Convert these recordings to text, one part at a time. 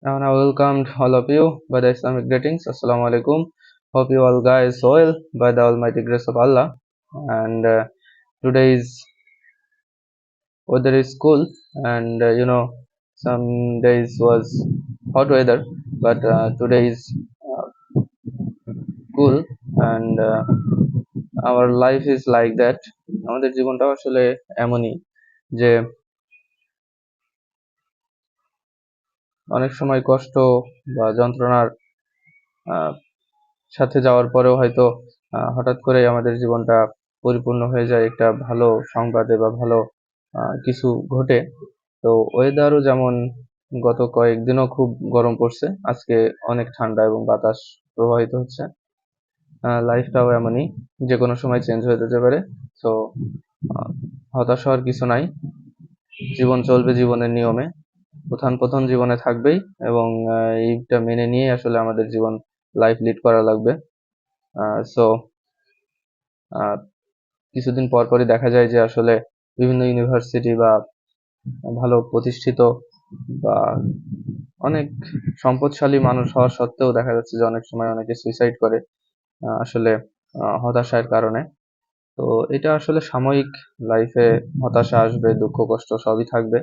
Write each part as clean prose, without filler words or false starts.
And I welcomed all of you by the Islamic greetings. Assalamu alaikum. Hope you all guys well by the Almighty grace of Allah. And today's weather is cool, and some days was hot weather, but today is cool, and our life is like that. আমাদের জীবনটাও আসলে এমনই যে অনেক সময় কষ্ট বা যন্ত্রণার সাথে যাওয়ার পরেও হয়তো হঠাৎ করে আমাদের জীবনটা পরিপূর্ণ হয়ে যায় একটা ভালো সংবাদে বা ভালো কিছু ঘটে। তো ওয়েদারও যেমন গত কয়েকদিনও খুব গরম পড়ছে, আজকে অনেক ঠান্ডা এবং বাতাস প্রবাহিত হচ্ছে। লাইফটাও এমনই, যে কোনো সময় চেঞ্জ হয়ে যেতে পারে। সো হতাশ হওয়ার কিছু নাই, জীবন চলবে জীবনের নিয়মে, উত্থান পতন জীবনে থাকবেই, এবং এইটা মেনে নিয়ে আসলে আমাদের জীবন লাইফ লিড করা লাগবে। সো কিছুদিন পর পরই দেখা যায় যে আসলে বিভিন্ন ইউনিভার্সিটি বা ভালো প্রতিষ্ঠিত বা অনেক সম্পদশালী মানুষ হওয়া সত্ত্বেও দেখা যাচ্ছে যে অনেক সময় অনেকে সুইসাইড করে আসলে হতাশার কারণে। তো এটা আসলে সাময়িক, লাইফে হতাশা আসবে, দুঃখ কষ্ট সবই থাকবে।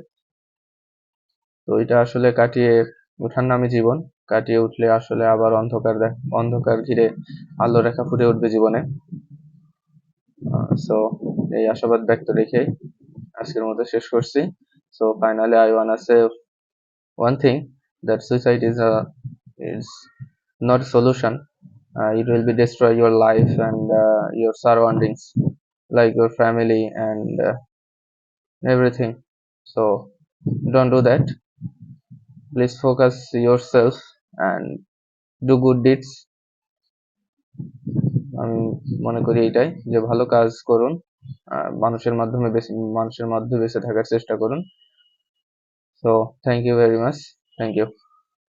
তো এটা আসলে কাটিয়ে ওঠার নামই জীবন। কাটিয়ে উঠলে আসলে আবার অন্ধকার ঘিরে আলো রেখা ফুটে উঠবে জীবনে। সো এই আশাবাদ ব্যক্ত রেখেই আজকের মতো শেষ করছি। So finally I ওয়ান্না say one thing, that suicide is not a solution. It will be destroy your life and your surroundings, like your family and everything. So don't do that. Please focus yourself and do good deeds. আমি মনে করি এইটাই, যে ভালো কাজ করুন, মানুষের মধ্যে বেঁচে থাকার চেষ্টা করুন। So thank you very much. Thank you.